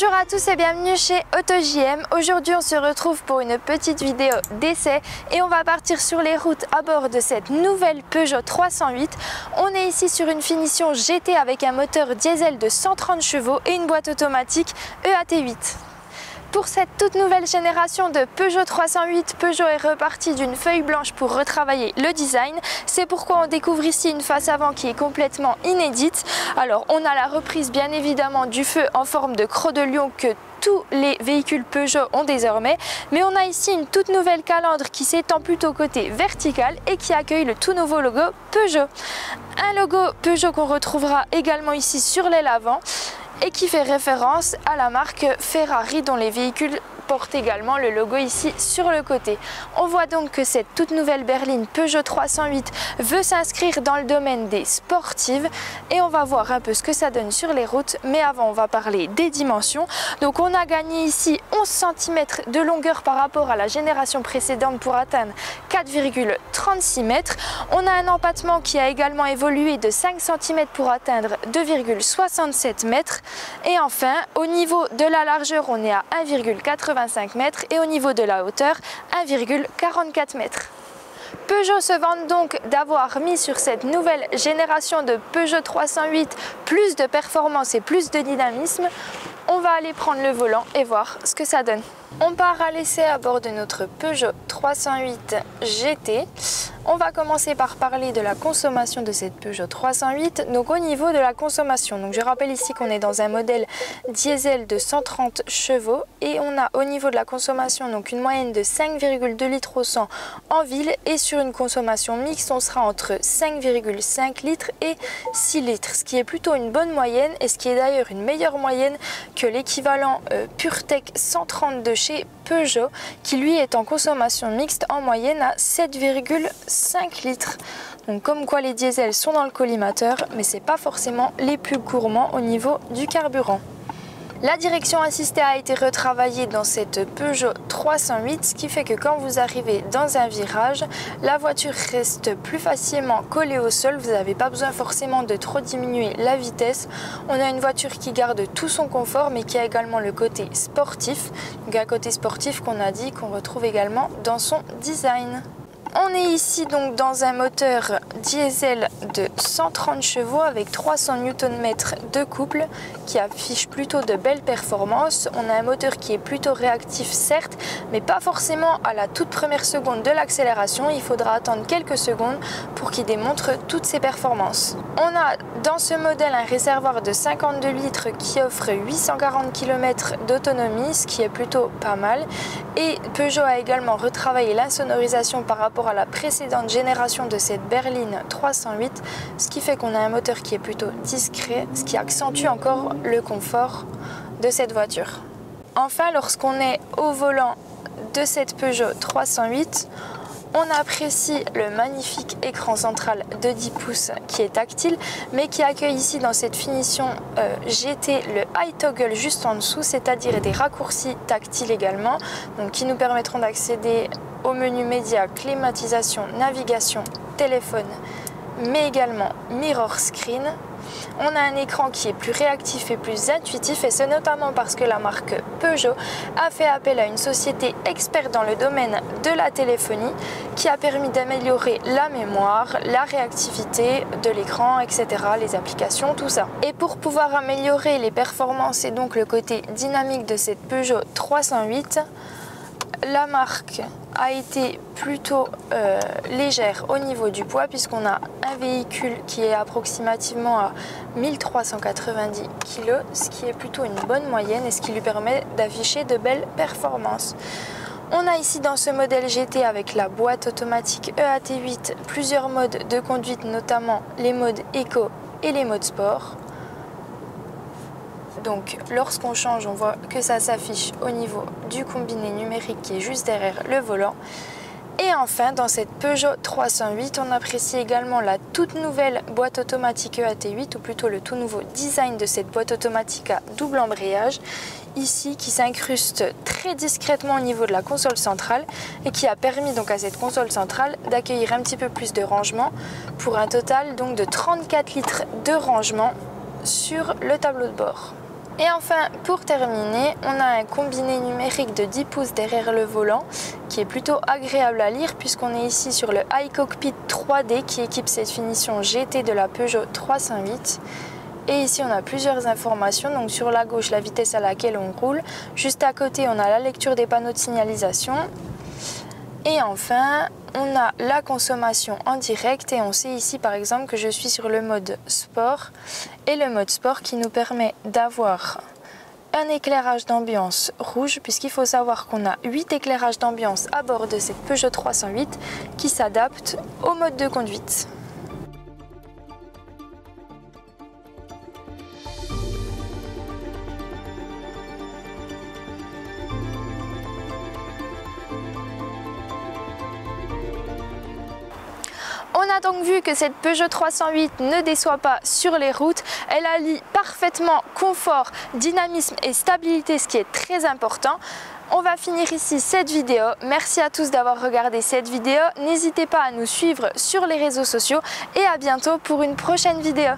Bonjour à tous et bienvenue chez AutoJM. Aujourd'hui on se retrouve pour une petite vidéo d'essai et on va partir sur les routes à bord de cette nouvelle Peugeot 308. On est ici sur une finition GT avec un moteur diesel de 130 chevaux et une boîte automatique EAT8. Pour cette toute nouvelle génération de Peugeot 308, Peugeot est reparti d'une feuille blanche pour retravailler le design. C'est pourquoi on découvre ici une face avant qui est complètement inédite. Alors on a la reprise bien évidemment du feu en forme de croc de lion que tous les véhicules Peugeot ont désormais, mais on a ici une toute nouvelle calandre qui s'étend plutôt côté vertical et qui accueille le tout nouveau logo Peugeot. Un logo Peugeot qu'on retrouvera également ici sur l'aile avant et qui fait référence à la marque Ferrari dont les véhicules portent également le logo ici sur le côté. On voit donc que cette toute nouvelle berline Peugeot 308 veut s'inscrire dans le domaine des sportives et on va voir un peu ce que ça donne sur les routes, mais avant on va parler des dimensions. Donc on a gagné ici 11 cm de longueur par rapport à la génération précédente pour atteindre 4,36 m. On a un empattement qui a également évolué de 5 cm pour atteindre 2,67 m. Et enfin, au niveau de la largeur, on est à 1,85 m et au niveau de la hauteur, 1,44 m. Peugeot se vante donc d'avoir mis sur cette nouvelle génération de Peugeot 308 plus de performance et plus de dynamisme. On va aller prendre le volant et voir ce que ça donne. On part à l'essai à bord de notre Peugeot 308 GT. On va commencer par parler de la consommation de cette Peugeot 308. Donc au niveau de la consommation, donc je rappelle ici qu'on est dans un modèle diesel de 130 chevaux et on a au niveau de la consommation donc une moyenne de 5,2 litres au 100 en ville, et sur une consommation mixte on sera entre 5,5 litres et 6 litres, ce qui est plutôt une bonne moyenne et ce qui est d'ailleurs une meilleure moyenne que l'équivalent PureTech 130 de chez Peugeot qui lui est en consommation mixte en moyenne à 7,5 litres. Donc comme quoi les diesels sont dans le collimateur, mais c'est pas forcément les plus gourmands au niveau du carburant. La direction assistée a été retravaillée dans cette Peugeot 308, ce qui fait que quand vous arrivez dans un virage, la voiture reste plus facilement collée au sol. Vous n'avez pas besoin forcément de trop diminuer la vitesse. On a une voiture qui garde tout son confort, mais qui a également le côté sportif. Donc un côté sportif qu'on a dit qu'on retrouve également dans son design. On est ici donc dans un moteur diesel de 130 chevaux avec 300 Nm de couple qui affiche plutôt de belles performances. On a un moteur qui est plutôt réactif certes, mais pas forcément à la toute première seconde de l'accélération. Il faudra attendre quelques secondes pour qu'il démontre toutes ses performances. On a dans ce modèle un réservoir de 52 litres qui offre 840 km d'autonomie, ce qui est plutôt pas mal. Et Peugeot a également retravaillé l'insonorisation par rapport à la précédente génération de cette berline 308, ce qui fait qu'on a un moteur qui est plutôt discret, ce qui accentue encore le confort de cette voiture. Enfin, lorsqu'on est au volant de cette Peugeot 308, on apprécie le magnifique écran central de 10 pouces qui est tactile, mais qui accueille ici dans cette finition GT le iToggle juste en dessous, c'est-à-dire des raccourcis tactiles également, donc qui nous permettront d'accéder au menu média, climatisation, navigation, téléphone, mais également mirror screen. On a un écran qui est plus réactif et plus intuitif, et c'est notamment parce que la marque Peugeot a fait appel à une société experte dans le domaine de la téléphonie qui a permis d'améliorer la mémoire, la réactivité de l'écran, etc., les applications, tout ça. Et pour pouvoir améliorer les performances et donc le côté dynamique de cette Peugeot 308, la marque a été plutôt légère au niveau du poids, puisqu'on a un véhicule qui est approximativement à 1390 kg, ce qui est plutôt une bonne moyenne et ce qui lui permet d'afficher de belles performances. On a ici dans ce modèle GT avec la boîte automatique EAT8 plusieurs modes de conduite, notamment les modes éco et les modes sport. Donc lorsqu'on change, on voit que ça s'affiche au niveau du combiné numérique qui est juste derrière le volant. Et enfin, dans cette Peugeot 308, on apprécie également la toute nouvelle boîte automatique EAT8, ou plutôt le tout nouveau design de cette boîte automatique à double embrayage, ici qui s'incruste très discrètement au niveau de la console centrale et qui a permis donc à cette console centrale d'accueillir un petit peu plus de rangement pour un total donc de 34 litres de rangement sur le tableau de bord. Et enfin, pour terminer, on a un combiné numérique de 10 pouces derrière le volant qui est plutôt agréable à lire puisqu'on est ici sur le iCockpit 3D qui équipe cette finition GT de la Peugeot 308. Et ici on a plusieurs informations, donc sur la gauche la vitesse à laquelle on roule, juste à côté on a la lecture des panneaux de signalisation. Et enfin, on a la consommation en direct et on sait ici par exemple que je suis sur le mode sport et le mode sport qui nous permet d'avoir un éclairage d'ambiance rouge puisqu'il faut savoir qu'on a 8 éclairages d'ambiance à bord de cette Peugeot 308 qui s'adaptent au mode de conduite. On a donc vu que cette Peugeot 308 ne déçoit pas sur les routes. Elle allie parfaitement confort, dynamisme et stabilité, ce qui est très important. On va finir ici cette vidéo. Merci à tous d'avoir regardé cette vidéo. N'hésitez pas à nous suivre sur les réseaux sociaux et à bientôt pour une prochaine vidéo.